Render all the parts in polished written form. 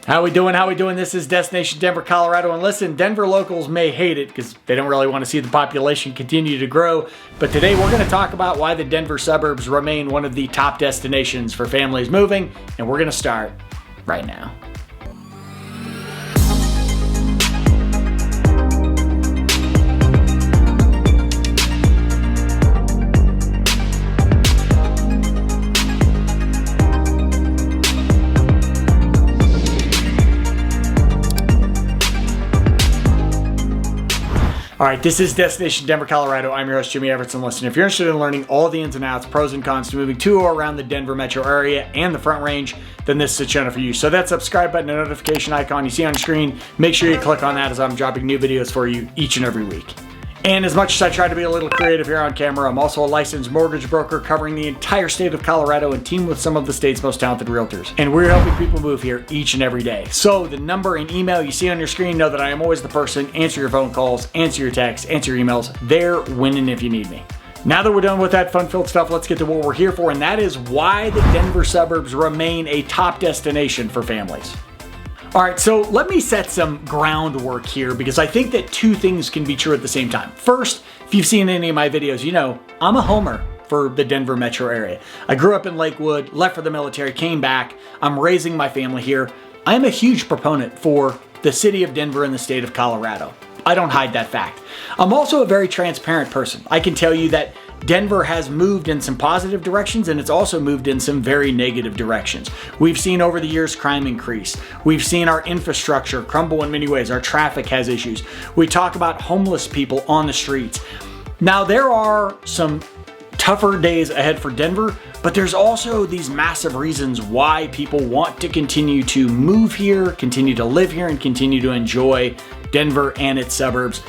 How we doing? How we doing? This is Destination Denver, Colorado. And listen, Denver locals may hate it because they don't really want to see the population continue to grow. But today we're going to talk about why the Denver suburbs remain one of the top destinations for families moving. And we're going to start right now. All right, this is Destination Denver, Colorado. I'm your host, Jimmy Evertson. Listen, if you're interested in learning all the ins and outs, pros and cons to moving to or around the Denver metro area and the Front Range, then this is the channel for you. So that subscribe button and notification icon you see on your screen, make sure you click on that as I'm dropping new videos for you each and every week. And as much as I try to be a little creative here on camera, I'm also a licensed mortgage broker covering the entire state of Colorado and team with some of the state's most talented realtors. And we're helping people move here each and every day. So the number and email you see on your screen, know that I am always the person. Answer your phone calls, answer your texts, answer your emails. There, winning if you need me. Now that we're done with that fun-filled stuff, let's get to what we're here for, and that is why the Denver suburbs remain a top destination for families. All right, so let me set some groundwork here because I think that two things can be true at the same time. First, if you've seen any of my videos, you know I'm a homer for the Denver metro area. I grew up in Lakewood, left for the military, came back. I'm raising my family here. I am a huge proponent for the city of Denver and the state of Colorado. I don't hide that fact. I'm also a very transparent person. I can tell you that Denver has moved in some positive directions and it's also moved in some very negative directions. We've seen over the years crime increase. We've seen our infrastructure crumble in many ways. Our traffic has issues. We talk about homeless people on the streets. Now there are some tougher days ahead for Denver, but there's also these massive reasons why people want to continue to move here, continue to live here, and continue to enjoy Denver and its suburbs.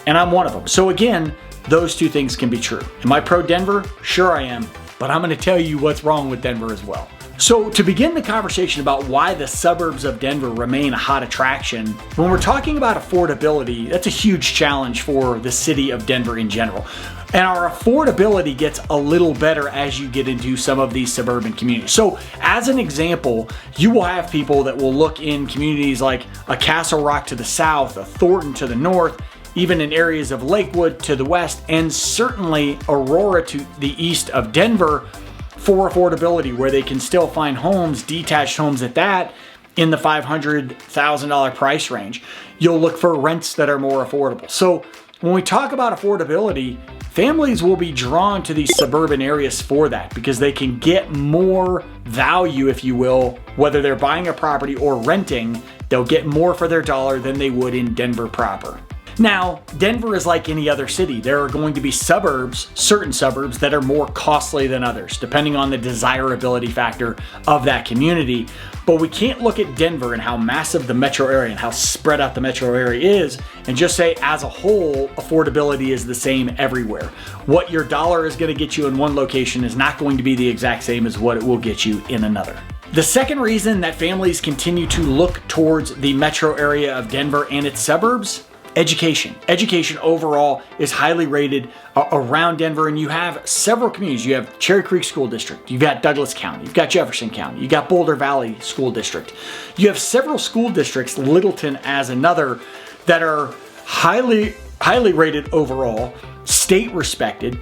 And I'm one of them. So again, those two things can be true. Am I pro Denver? Sure I am, but I'm going to tell you what's wrong with Denver as well. So to begin the conversation about why the suburbs of Denver remain a hot attraction, when we're talking about affordability, that's a huge challenge for the city of Denver in general. And our affordability gets a little better as you get into some of these suburban communities. So as an example, you will have people that will look in communities like a Castle Rock to the south, a Thornton to the north, even in areas of Lakewood to the west, and certainly Aurora to the east of Denver for affordability, where they can still find homes, detached homes at that, in the $500,000 price range. You'll look for rents that are more affordable. So when we talk about affordability, families will be drawn to these suburban areas for that because they can get more value, if you will, whether they're buying a property or renting, they'll get more for their dollar than they would in Denver proper. Now, Denver is like any other city. There are going to be suburbs, certain suburbs, that are more costly than others, depending on the desirability factor of that community. But we can't look at Denver and how massive the metro area and how spread out the metro area is and just say as a whole, affordability is the same everywhere. What your dollar is going to get you in one location is not going to be the exact same as what it will get you in another. The second reason that families continue to look towards the metro area of Denver and its suburbs, education. Education overall is highly rated around Denver, and you have several communities. You have Cherry Creek School District, you've got Douglas County, you've got Jefferson County, you've got Boulder Valley School District. You have several school districts, Littleton as another, that are highly rated overall, state respected,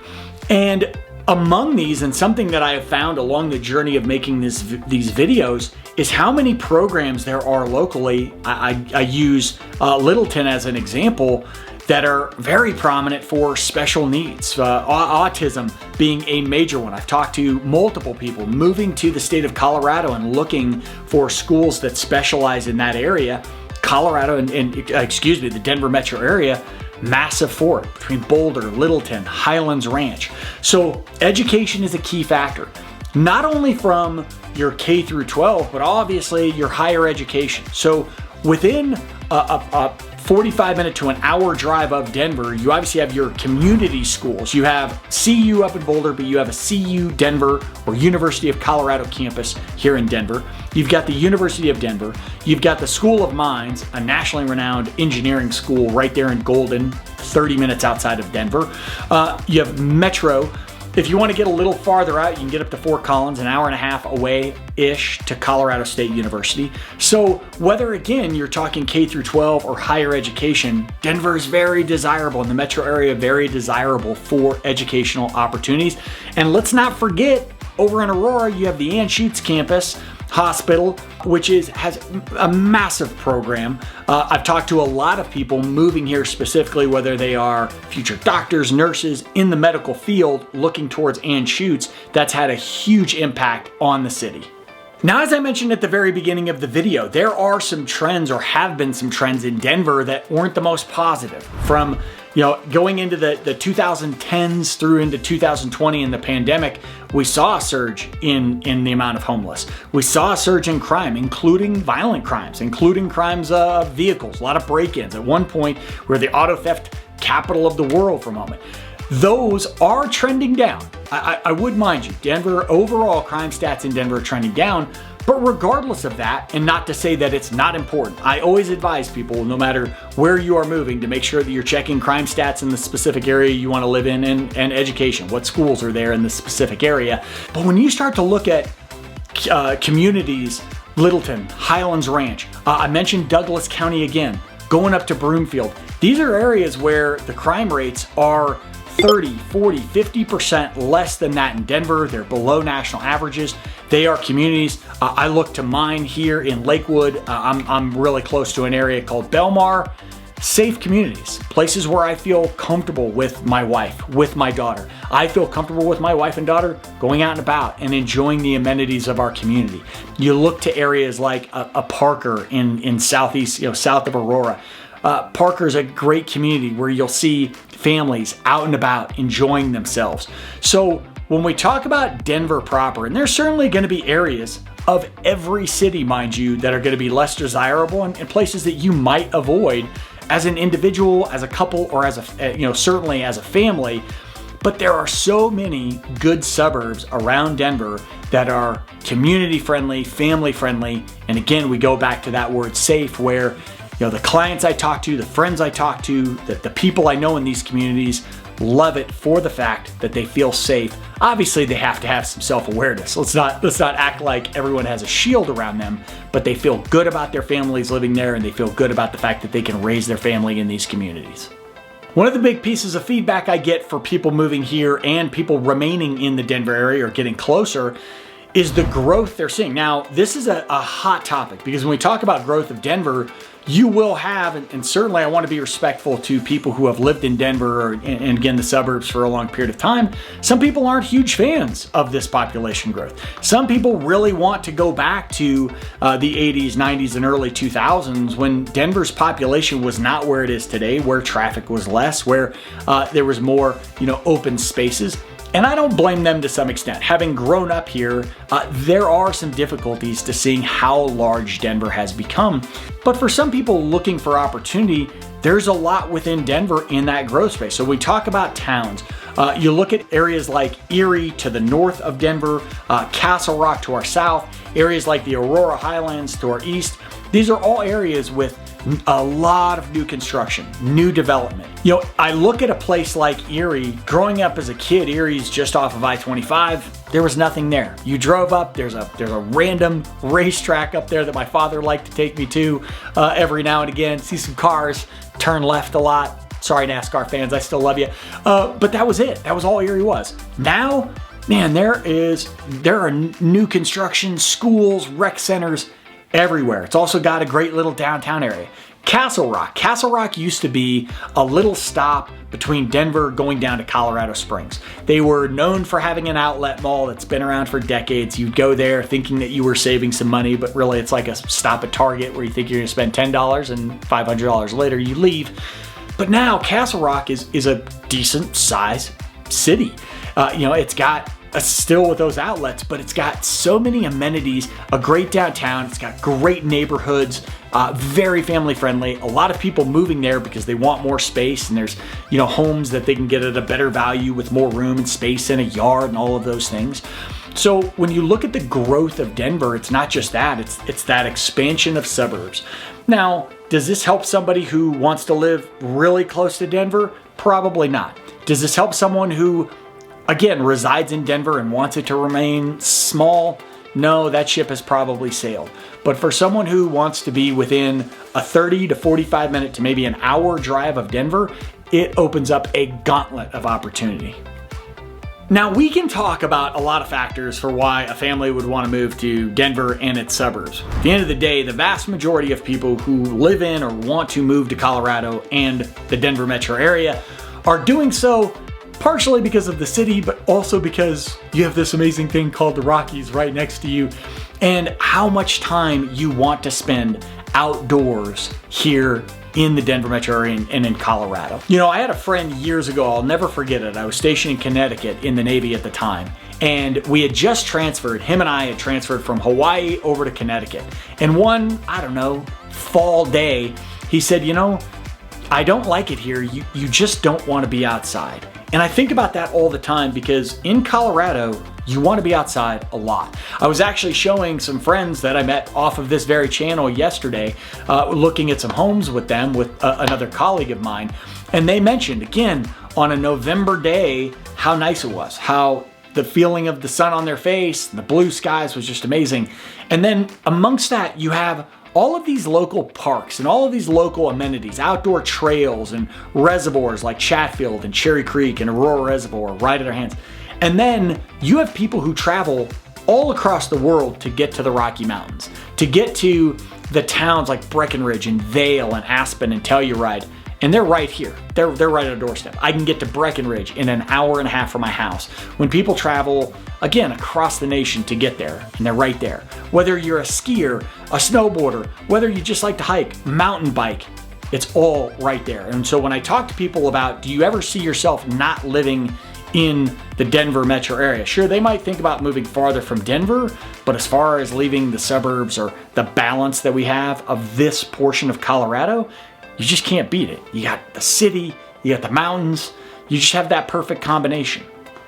and among these, and something that I have found along the journey of making these videos, is how many programs there are locally. I use Littleton as an example, that are very prominent for special needs, autism being a major one. I've talked to multiple people moving to the state of Colorado and looking for schools that specialize in that area. Colorado and the Denver metro area, massive for it, between Boulder, Littleton, Highlands Ranch. So education is a key factor, not only from your K through 12, but obviously your higher education. So within a 45-minute to an hour drive of Denver, you obviously have your community schools. You have CU up in Boulder, but you have a CU Denver or University of Colorado campus here in Denver. You've got the University of Denver. You've got the School of Mines, a nationally renowned engineering school right there in Golden, 30 minutes outside of Denver. You have Metro, If you want to get a little farther out, you can get up to Fort Collins, an hour and a half away-ish to Colorado State University. So whether, again, you're talking K through 12 or higher education, Denver is very desirable, and the metro area very desirable for educational opportunities. And let's not forget, over in Aurora, you have the Anschutz campus hospital, which has a massive program. I've talked to a lot of people moving here specifically, whether they are future doctors, nurses in the medical field looking towards Anschutz. That's had a huge impact on the city. Now, as I mentioned at the very beginning of the video, there are some trends, or have been some trends in Denver that weren't the most positive. From going into the 2010s through into 2020 in the pandemic, we saw a surge in the amount of homeless. We saw a surge in crime, including violent crimes, including crimes of vehicles, a lot of break-ins. At one point, we were the auto theft capital of the world for a moment. Those are trending down. I would mind you, Denver, overall crime stats in Denver are trending down. But regardless of that, and not to say that it's not important, I always advise people, no matter where you are moving, to make sure that you're checking crime stats in the specific area you want to live in, and education, what schools are there in the specific area. But when you start to look at communities, Littleton, Highlands Ranch, I mentioned Douglas County again, going up to Broomfield, these are areas where the crime rates are 30, 40, 50% less than that in Denver. They're below national averages. They are communities. I look to mine here in Lakewood. I'm really close to an area called Belmar. Safe communities, places where I feel comfortable with my wife, with my daughter. I feel comfortable with my wife and daughter going out and about and enjoying the amenities of our community. You look to areas like a Parker in southeast, south of Aurora. Parker is a great community where you'll see families out and about enjoying themselves. So when we talk about Denver proper, and there's certainly going to be areas of every city, mind you, that are going to be less desirable, and places that you might avoid as an individual, as a couple, or as certainly as a family. But there are so many good suburbs around Denver that are community friendly, family friendly. And again, we go back to that word safe, where the clients I talk to, the friends I talk to, the people I know in these communities love it for the fact that they feel safe. Obviously, they have to have some self-awareness. Let's not act like everyone has a shield around them, but they feel good about their families living there, and they feel good about the fact that they can raise their family in these communities. One of the big pieces of feedback I get for people moving here and people remaining in the Denver area or getting closer is the growth they're seeing. Now, this is a hot topic, because when we talk about growth of Denver, you will have, and certainly I want to be respectful to people who have lived in Denver and again, the suburbs for a long period of time. Some people aren't huge fans of this population growth. Some people really want to go back to the 80s, 90s, and early 2000s, when Denver's population was not where it is today, where traffic was less, where there was more, open spaces. And I don't blame them to some extent. Having grown up here, there are some difficulties to seeing how large Denver has become. But for some people looking for opportunity, there's a lot within Denver in that growth space. So we talk about towns. You look at areas like Erie to the north of Denver, Castle Rock to our south, areas like the Aurora Highlands to our east. These are all areas with a lot of new construction, new development. I look at a place like Erie. Growing up as a kid, Erie's just off of I-25. There was nothing there. You drove up, there's a random racetrack up there that my father liked to take me to every now and again, see some cars, turn left a lot. Sorry, NASCAR fans, I still love you. But that was it. That was all Erie was. Now, man, there are new construction, schools, rec centers everywhere. It's also got a great little downtown area. Castle Rock used to be a little stop between Denver going down to Colorado Springs. They were known for having an outlet mall that's been around for decades. You'd go there thinking that you were saving some money, but really it's like a stop at Target where you think you're gonna spend $10 and $500 later you leave. But now Castle Rock is a decent size city. It's got still with those outlets, but it's got so many amenities, a great downtown, it's got great neighborhoods, very family friendly, a lot of people moving there because they want more space, and there's homes that they can get at a better value with more room and space and a yard and all of those things. So when you look at the growth of Denver, it's not just that, it's that expansion of suburbs. Now, does this help somebody who wants to live really close to Denver? Probably not. Does this help someone who again, resides in Denver and wants it to remain small, no, that ship has probably sailed. But for someone who wants to be within a 30 to 45 minute to maybe an hour drive of Denver, it opens up a gauntlet of opportunity. Now, we can talk about a lot of factors for why a family would want to move to Denver and its suburbs. At the end of the day, the vast majority of people who live in or want to move to Colorado and the Denver metro area are doing so partially because of the city, but also because you have this amazing thing called the Rockies right next to you, and how much time you want to spend outdoors here in the Denver metro area and in Colorado. You know, I had a friend years ago, I'll never forget it. I was stationed in Connecticut in the Navy at the time, and we had just transferred, him and I had transferred from Hawaii over to Connecticut. And one, I don't know, fall day, he said, you know, I don't like it here. You just don't want to be outside. And I think about that all the time because in Colorado, you want to be outside a lot. I was actually showing some friends that I met off of this very channel yesterday, looking at some homes with them with another colleague of mine. And they mentioned, again, on a November day, how nice it was, how the feeling of the sun on their face, the blue skies was just amazing. And then amongst that, you have all of these local parks and all of these local amenities, outdoor trails and reservoirs like Chatfield and Cherry Creek and Aurora Reservoir right at our hands. And then you have people who travel all across the world to get to the Rocky Mountains, to get to the towns like Breckenridge and Vail and Aspen and Telluride. And they're right here. They're right at a doorstep. I can get to Breckenridge in an hour and a half from my house. When people travel, again, across the nation to get there, and they're right there. Whether you're a skier, a snowboarder, whether you just like to hike, mountain bike, it's all right there. And so when I talk to people about, do you ever see yourself not living in the Denver metro area? Sure, they might think about moving farther from Denver, but as far as leaving the suburbs or the balance that we have of this portion of Colorado, you just can't beat it. You got the city, you got the mountains, you just have that perfect combination.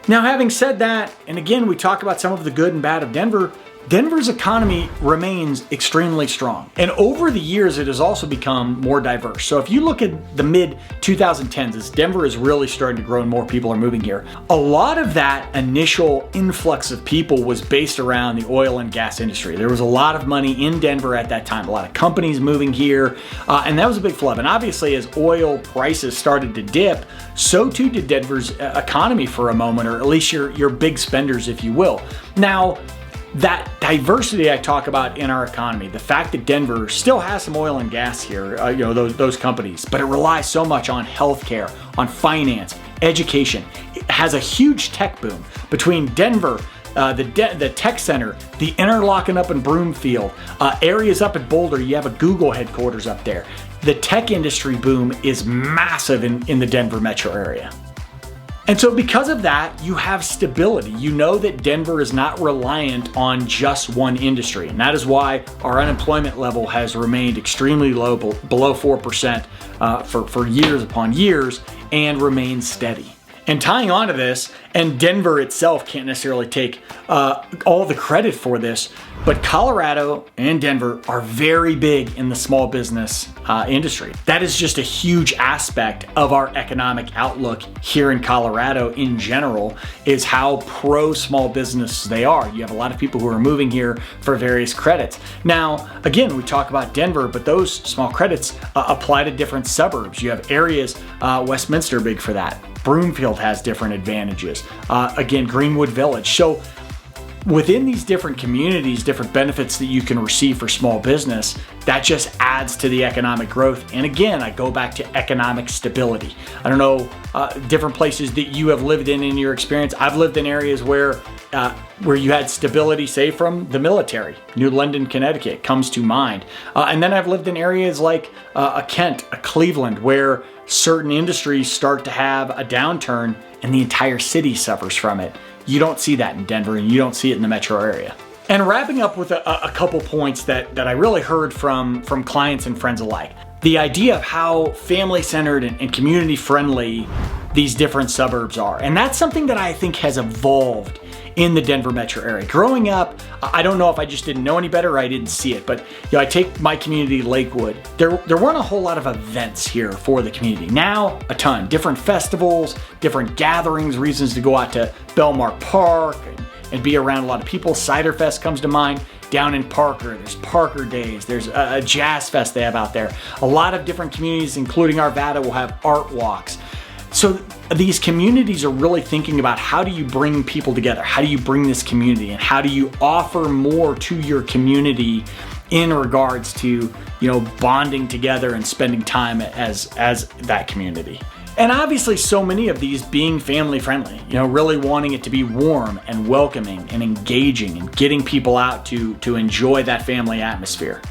Now, having said that, and again, we talk about some of the good and bad of Denver, Denver's economy remains extremely strong. And over the years, it has also become more diverse. So if you look at the mid 2010s, as Denver is really starting to grow and more people are moving here, a lot of that initial influx of people was based around the oil and gas industry. There was a lot of money in Denver at that time, a lot of companies moving here, and that was a big flub. And obviously, as oil prices started to dip, so too did Denver's economy for a moment, or at least your big spenders, if you will. Now, that diversity I talk about in our economy, the fact that Denver still has some oil and gas here, those companies, but it relies so much on healthcare, on finance, education. It has a huge tech boom between Denver, the tech center, the Interlochen up in Broomfield, areas up at Boulder. You have a Google headquarters up there. The tech industry boom is massive in the Denver metro area. And so because of that, you have stability. You know that Denver is not reliant on just one industry. And that is why our unemployment level has remained extremely low, below 4% for years upon years, and remains steady. And tying on to this, and Denver itself can't necessarily take all the credit for this, but Colorado and Denver are very big in the small business industry. That is just a huge aspect of our economic outlook here in Colorado in general, is how pro small business they are. You have a lot of people who are moving here for various credits. Now, again, we talk about Denver, but those small credits apply to different suburbs. You have areas, Westminster big for that. Broomfield has different advantages. Again, Greenwood Village. So within these different communities, different benefits that you can receive for small business, that just adds to the economic growth. And again, I go back to economic stability. I don't know, different places that you have lived in your experience. I've lived in areas where you had stability, say from the military. New London, Connecticut comes to mind. And then I've lived in areas like a Kent, a Cleveland, where certain industries start to have a downturn and the entire city suffers from it. You don't see that in Denver, and you don't see it in the metro area. And wrapping up with a couple points that I really heard from clients and friends alike. The idea of how family-centered and community-friendly these different suburbs are. And that's something that I think has evolved in the Denver metro area. Growing up, I don't know if I just didn't know any better or I didn't see it, but I take my community, Lakewood. There weren't a whole lot of events here for the community. Now, a ton. Different festivals, different gatherings, reasons to go out to Belmar Park and be around a lot of people. Cider Fest comes to mind. Down in Parker, there's Parker Days, there's a jazz fest they have out there. A lot of different communities, including Arvada, will have art walks. So these communities are really thinking about how do you bring people together? How do you bring this community? And how do you offer more to your community in regards to, bonding together and spending time as that community? And obviously so many of these being family friendly, really wanting it to be warm and welcoming and engaging and getting people out to enjoy that family atmosphere.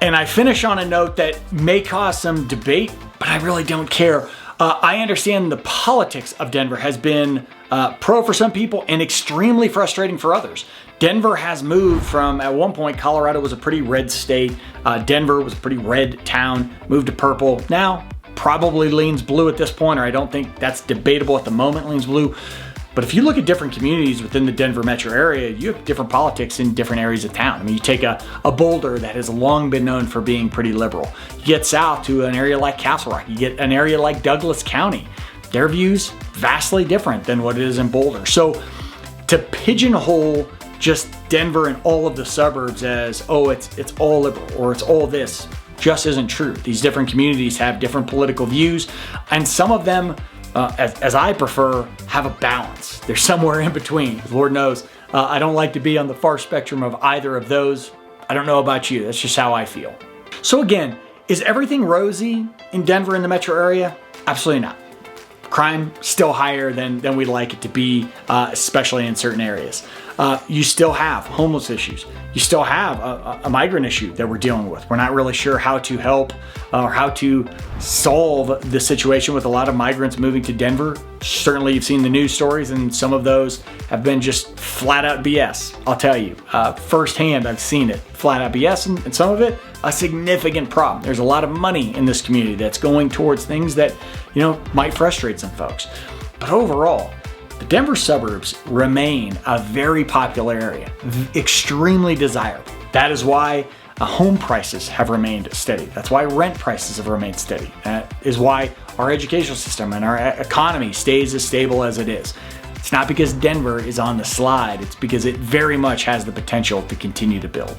And I finish on a note that may cause some debate, but I really don't care. I understand the politics of Denver has been pro for some people and extremely frustrating for others. Denver has moved from, at one point, Colorado was a pretty red state. Denver was a pretty red town, moved to purple. Now, probably leans blue at this point, or I don't think that's debatable at the moment, leans blue. But if you look at different communities within the Denver metro area, you have different politics in different areas of town. I mean, you take a Boulder that has long been known for being pretty liberal. You get south to an area like Castle Rock. You get an area like Douglas County. Their views vastly different than what it is in Boulder. So to pigeonhole just Denver and all of the suburbs as, oh, it's all liberal or it's all this, just isn't true. These different communities have different political views, and some of them, as I prefer, have a balance. They're somewhere in between. Lord knows, I don't like to be on the far spectrum of either of those. I don't know about you. That's just how I feel. So again, is everything rosy in Denver in the metro area? Absolutely not. Crime still higher than we'd like it to be, especially in certain areas. You still have homeless issues. You still have a migrant issue that we're dealing with. We're not really sure how to help or how to solve the situation with a lot of migrants moving to Denver. Certainly you've seen the news stories, and some of those have been just flat out BS. I'll tell you, firsthand, I've seen it. Flat out BS, and some of it, a significant problem. There's a lot of money in this community that's going towards things that, might frustrate some folks. But overall, the Denver suburbs remain a very popular area, extremely desirable. That is why home prices have remained steady. That's why rent prices have remained steady. That is why our educational system and our economy stays as stable as it is. It's not because Denver is on the slide, it's because it very much has the potential to continue to build.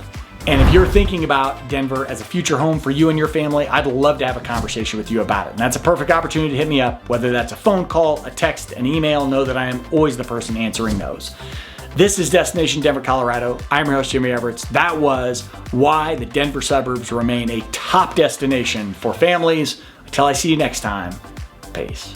And if you're thinking about Denver as a future home for you and your family, I'd love to have a conversation with you about it. And that's a perfect opportunity to hit me up, whether that's a phone call, a text, an email. Know that I am always the person answering those. This is Destination Denver, Colorado. I'm your host, Jimmy Everts. That was why the Denver suburbs remain a top destination for families. Until I see you next time, peace.